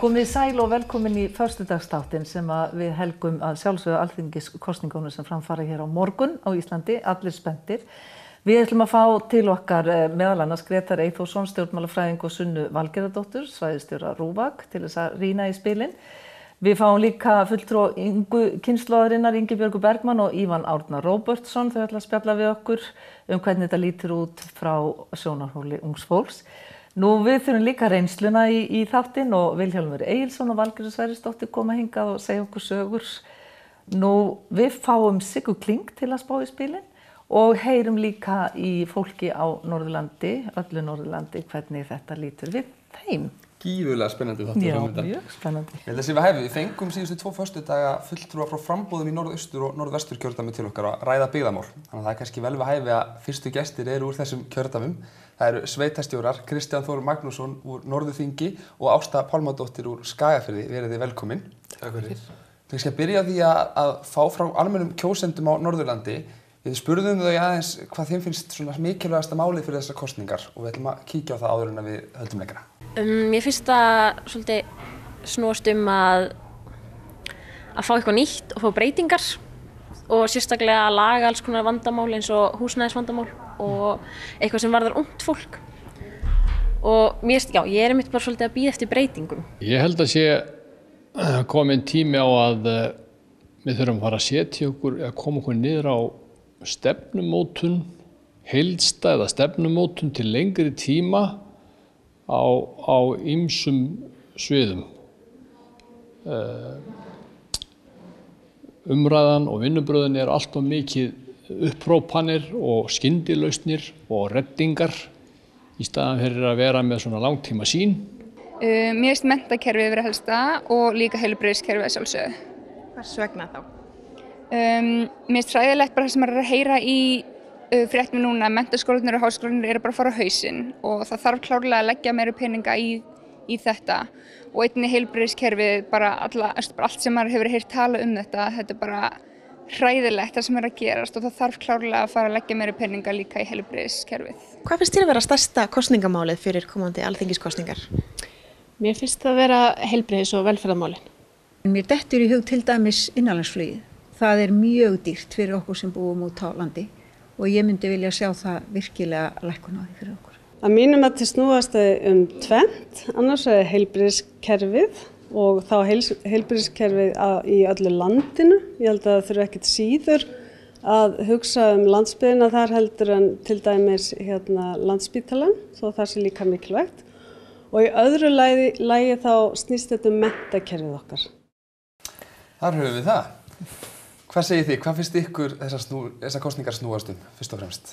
Komið sæl og velkomin í föstudagsþáttinn sem við helgum að sjálfsögðu alþingiskosningunum sem framfara hér á morgun á Íslandi, allir spenntir. Við ætlum að fá til okkar meðal annars Grétar Eyþórsson, stjórnmálafræðing og Sunnu Valgerðardóttur, svæðisstjóra RÚVAG, til þess að rýna í spilin. Við fáum líka fulltrúa kynslóðarinnar Ingibjörgu Bergmann og Ívan Árna Róbertsson. Þau ætla að spjalla við okkur hvernig þetta lítur út frá sjónarhóli ungs fólks. Nú við þurfum líka reynsluna í þáttinn og Vilhjálmur Egilsson og Valgerður Sverrisdóttir koma hingað og segja okkur sögur. Nú við fáum Siggu Kling til að spá í spilin og heyrum líka í fólki á Norðurlandi, öllu Norðurlandi, hvernig þetta lítur við þeim. Gífurlega spennandi þáttur. Já, mjög spennandi. Ég held að sé við hæfi. Við fengum síðustu 2 föstudaga fulltrúa frá framboðum í norðaustur og norðvestur kjördæmi til okkar að ræða byggðamál. Þannig að það er kannski vel við hæfi að fyrstu gestir eru úr þessum kjördæmum. Það eru sveitastjórar Kristján Þór Magnússon úr Norðurþingi og Ásta Pálmadóttir úr Skagafirði. Verið þið velkomin. Takk fyrir. Ég skal byrja á því að fá frá almennum kjósendum á Norðurlandi. Við spurðum þau aðeins hvað þeim finnst svona mikilvægasta málið fyrir þessar kosningar og við ætlum að kíkja á það áður en að við höldum lengra. Mér finnst það svolítið snúast að fá eitthvað nýtt og fá breytingar og sérstaklega að laga alls konar vandamál eins og húsnæðisvandamál og eitthvað sem varðar ungt fólk. Og ég er einmitt bara svolítið að bíða eftir breytingum. Ég held að sé komin tími á að við þurfum að fara að setja okkur, að koma okkur niður á stefnumótun, heildstæða stefnumótun til lengri tíma á ýmsum sviðum. Umræðan og vinnubröðin allt of mikið upphrópanir og skyndilausnir og reddingar í staðan fyrir að vera með svona langtíma sýn. Mér finnst menntakerfið vera helsta og líka heilbrigðiskerfið sjálfsögðu. Hvers vegna þá? Mér finnst hræðilegt bara það sem maður er að heyra í fréttum núna, menntaskólarnir og háskólarnir eru bara að fara á hausinn og það þarf klárlega að leggja meira peninga í þetta og einnig heilbrigðiskerfið, bara allt sem maður hefur heyrt tala þetta er bara hræðilegt það sem er að gerast og það þarf klárlega að fara að leggja meira peninga líka í heilbrigðiskerfið. Hvað finnst þér að vera stærsta kosningamálið fyrir komandi alþingiskosningar? Mér finnst það að vera heilbrigðis- og velferðarmálin. Mér dettur í hug til dæmis innanlandsflugið. Það er mjög dýrt fyrir okkur sem búum út á landi og ég myndi vilja sjá það virkilega lækkun á því fyrir okkur. Að mínum að til snúast tvennt, annars er heilbrigðiskerfið og þá heilbrigðiskerfið í öllu landinu. Ég held að það þurfi ekkert síður að hugsa landsbyggðina þar heldur en til dæmis Landspítalann, þó það sé líka mikilvægt. Og í öðru lagi þá snýst þetta menntakerfið okkar. Þar höfum við það. Hvað segir þið? Hvað finnst ykkur þessar kosningar snúast fyrst og fremst?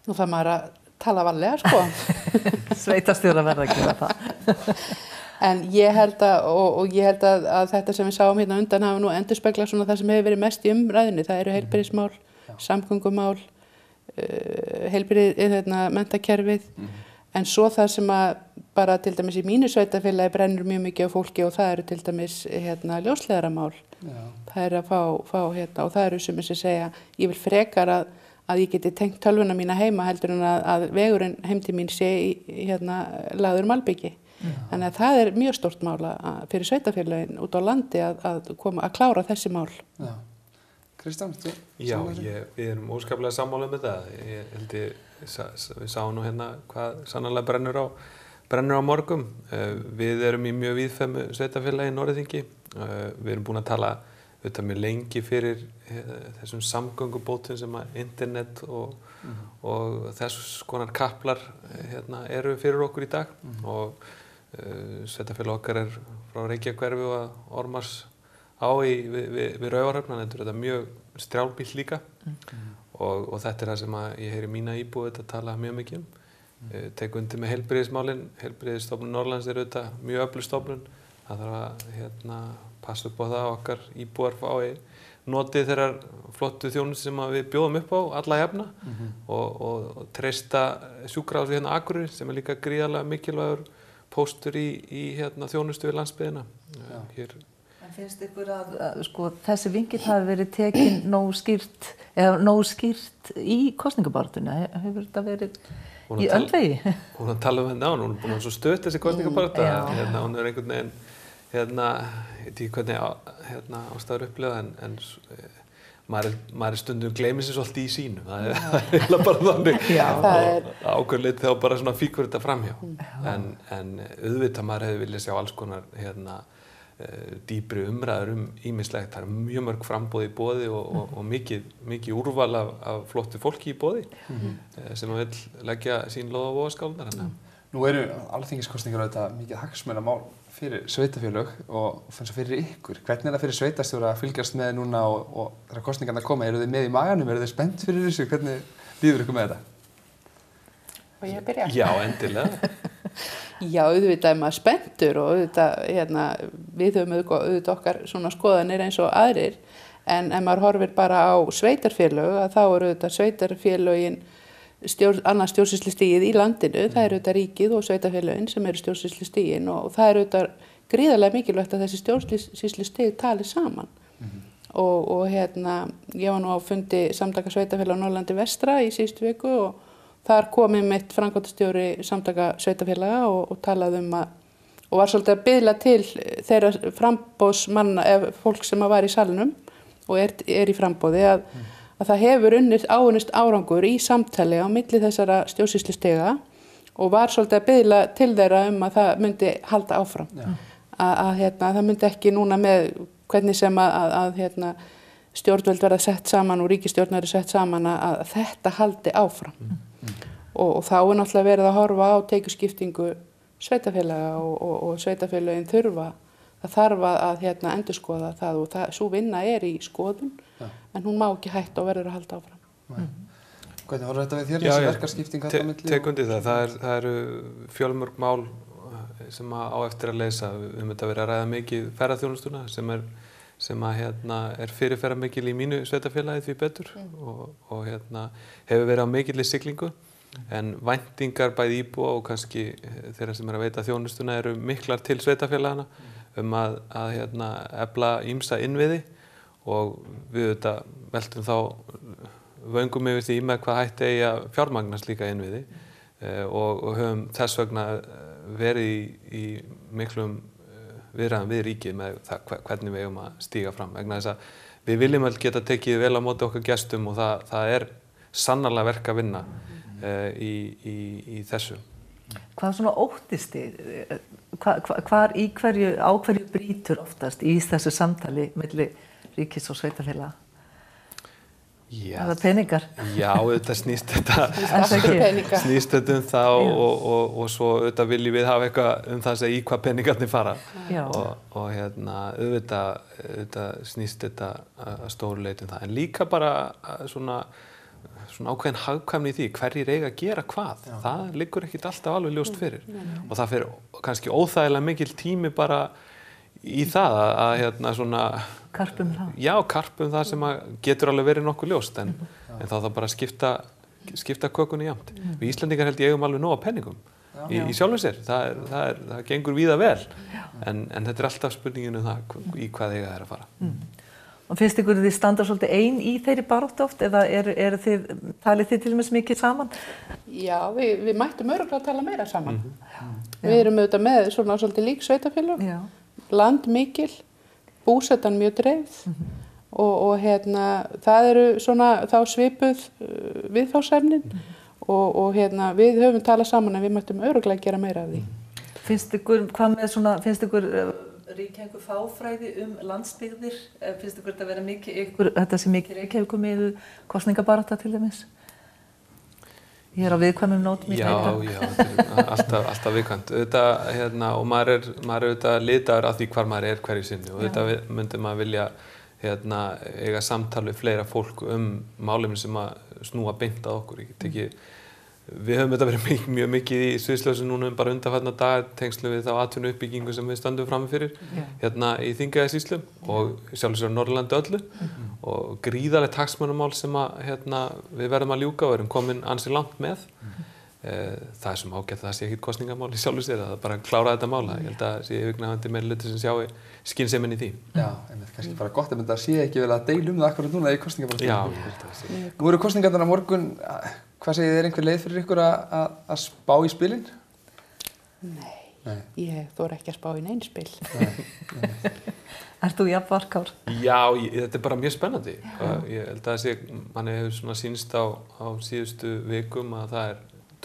Nú þarf maður að tala varlega, sko. Sveitastjórar verða að gera það. En ég held að þetta sem við sáum hérna undan hafa nú endurspeglað svona það sem hefur verið mest í umræðunni. Það eru heilbrigðismál, samgöngumál, menntakerfið. En svo það sem að bara til dæmis í mínu sveitarfélagi brennur mjög mikið á fólki og það eru til dæmis ljósleiðaramál. Það er að fá og það eru sumir sem segja ég vil frekar að ég geti tengt tölvuna mína heima heldur en að vegurinn heim til mín sé lagður malbyggi. Þannig að það er mjög stórt mál fyrir sveitarfélagin út á landi að klára þessi mál. Já. Kristján, þú? Já, við erum óskaplega sammála þetta. Ég held við sáum nú hérna hvað sannarlega brennur á morgun. Við erum í mjög víðfeðmu sveitarfélagi í Norðurþingi. Við erum búin að tala mjög lengi fyrir þessum samgöngubótum sem að internet og þess konar kaplar eru fyrir okkur í dag. Og sveitarfélag okkar frá Reykjahverfi og Ormars við Raufarhöfn, þetta er mjög strjálbýlt líka og þetta er það sem ég heyri mína íbúi tala mjög mikið tek undir með heilbrigðismálin. Heilbrigðisstofnun Norðurlands er mjög öflug stofnun. Það þarf að passa upp á það að okkar íbúar fái notið þeirrar flottu þjónustu sem við bjóðum upp á alla jafna og treysta sjúkrahúsið hérna Akureyri sem er líka gríðarlega mikilvægur póstur í þjónustu við landsbyggðina. En finnst ykkur að þessi vinkill hafi verið tekin nógu skýrt í kosningabaráttunni? Hefur þetta verið Í öndvegi? Hún að tala henni á hún er búin að svo stutt þessi kosningabaráttu hún einhvern veginn ég veit ekki hvernig ástæður upplifa en maður stundum gleymir sér svolítið í sínu það er eiginlega bara þannig ákveðleit þá bara svona fíkur þetta framhjá en auðvitað maður hefði viljað sjá alls konar dýpri umræður ýmislegt það mjög mörg framboð í boði og mikið úrval af flottu fólki í boði sem að vill leggja sín lóð á vogarskálarnar Nú eru alþingiskosningar auðvitað mikið hagsmunamál fyrir sveitafélög og fannst fyrir ykkur. Hvernig það fyrir sveitarstjóra að fylgjast með núna og þegar kosningarnar koma? Eru þið með í maganum? Eru þið spennt fyrir þessu? Hvernig líður ykkur með þetta? Og ég byrja? Já, endilega. Já, auðvitað er maður spenntur og auðvitað, við höfum auðvitað okkar svona skoðanir eins og aðrir en ef maður horfir bara á sveitarfélög að þá eru auðvitað sveitarfélögin annað stjórnsýslustigið í landinu, það eru auðvitað ríkið og sveitarfélögin sem eru stjórnsýslustigin og það eru auðvitað gríðarlega mikilvægt að þessi stjórnsýslustig tali saman og ég var nú á fundi samtaka sveitarfélaga á Norðurlandi vestra í síðustu viku og þar kom mitt framkvæmdastjóri samtaka sveitarfélaga og talaði og var svolítið að biðla til þeirra framboðsmanna fólk sem var í salnum og er í framboði að það hefur áunnist árangur í samtali á milli þessara stjórnsýslustiga og var svolítið að biðla til þeirra að það myndi halda áfram. Að það myndi ekki núna með hvernig sem að stjórnvöld verða sett saman og ríkisstjórn verða sett saman að þetta haldi áfram. Og þá er náttúrulega verið að horfa á tekjuskiptingu sveitarfélaga og sveitarfélögin það þarf að endurskoða það og sú vinna er í skoðun en hún má ekki hætta og verður að halda áfram. Hvernig horfir þetta við þér þessi verkaskipting þarna á milli? Tek undir það eru fjölmörg mál sem á eftir að leysa þetta verið að ræða mikið ferðaþjónustuna sem er fyrirferðarmikil í mínu sveitarfélagi því betur og hefur verið á mikilli siglingu en væntingar bæði íbúa og kannski þeirra sem að veita þjónustuna eru miklar til sveitarfélagana að efla ýmsa innviði og við veltum þá vöngum yfir því með hvað hætti eigi að fjármagna slíka innviði og höfum þess vegna verið í miklum viðræðum við ríkið með það hvernig við eigum að stíga fram vegna þess að við viljum öll geta tekið vel á móti okkar gestum og það er sannarlega verk að vinna í þessu. Hvað svona óttist þið? Á hverju brýtur oftast í þessu samtali milli ríkis og sveitarfélaga? Er það peningar? Já, þetta snýst þetta og svo auðvitað viljum við hafa eitthvað það að segja í hvað peningarnir fara og auðvitað snýst þetta að stóru leyti það en líka bara svona ákveðin hagkvæmni í því hverjir eiga að gera hvað það liggur ekkert alltaf alveg ljóst fyrir og það fer kannski óþægilega mikil tími bara í það að svona karpum það. Já, karpum það sem getur alveg verið nokkuð ljóst en þá það bara skipta kökunni jafnt. Við Íslendingar held ég eigum alveg nóg af penningum í sjálfu sér. Það gengur víða vel en þetta er alltaf spurningin það í hvað eiga þeir að fara. Og finnst ykkur þið standa svolítið ein í þeirri baráttu oft eða talið þið til dæmis mikið saman? Já, við mættum örugglega að tala meira saman. Við erum auðvitað með svona svolítið lík sveitarfélög, land mikil, búsetan mjög dreifð og það eru svona þá svipuð viðfangsefnin og við höfum talað saman en við mættum örugglega að gera meira af því. Finnst ykkur ríkja einhver fáfræði landsbyggðir? Finnst ykkur þetta vera þetta sé mikið Reykjavíkur með kosningabarátta til dæmis? Ég er á viðkvæmum nótum í þetta. Já, alltaf viðkvæmt. Og maður er auðvitað litaður af því hvar maður er hverju sinni og auðvitað myndi maður vilja eiga samtal við fleira fólk málefni sem að snúa beint að okkur. Við höfum þetta verið mjög mikið í sviðsljósi núna bara undanfarna dag tengslu við þá atvinnuuppbyggingu sem við stöndum frammi fyrir í Þingeyjarsýslu og sjálfsögur Norðurlandi öllu og gríðarlegt hagsmunamál sem við verðum að ljúka og erum komin ansi langt með. Það sem ágætt það sé ekkert kosningamál í sjálfu sér að bara klára þetta mála. Ég held að sé yfirgnæfandi meirihluti sem sjái skynsemin í því. Já, kannski bara gott að þetta sé ekki vel að deila það akkurat núna í kosningabaráttunni. Já, ég held að það sé. Nú eru kosningarnar á morgun. Hvað segir þér, einhver leið fyrir ykkur að spá í spilin? Nei, ég þori ekki að spá í nein spil. Ert þú jafn varkár? Já, þetta bara mjög spennandi. Ég held að manni hefur svona sýnst á síðustu vikum að það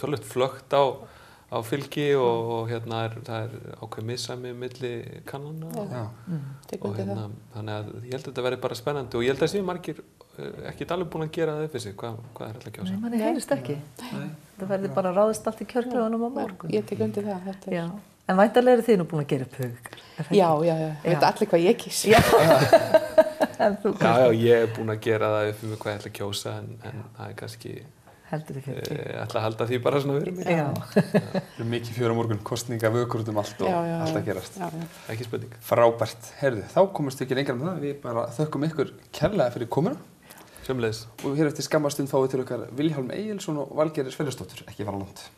tölvöld flögt á fylgi og það ákveð missami milli kannana og þannig að ég held að þetta verði bara spennandi og ég held að séu margir ekkert alveg búin að gera það upp fyrir sig, hvað alltaf að kjósa? Nei, manni heyrist ekki. Það verði bara ráðist allt í kjörklefanum á morgun. Ég tek undir það, þetta Já. En væntanlega eru þið nú búin að gera upp hug? Já, veit allir hvað ég kýs. Já, ég búin að gera það upp fyrir mig hvað ég ætla að kjósa en það kannski heldur þið fyrir Ég ætla að halda því bara svona fyrir mig. Það eru mikið fjör á morgun, kostninga, vökur út allt og allt að gerast. Ekki spurning. Frábært. Heyrðu, þá komumst við ekki lengra með það. Við bara þökkum ykkur kærlega fyrir komuna. Sömuleiðis. Og hér eftir skamma stund fáum við til okkar Vilhjálm Egilsson og Valgerður Sverrisdóttur, ekki fara langt.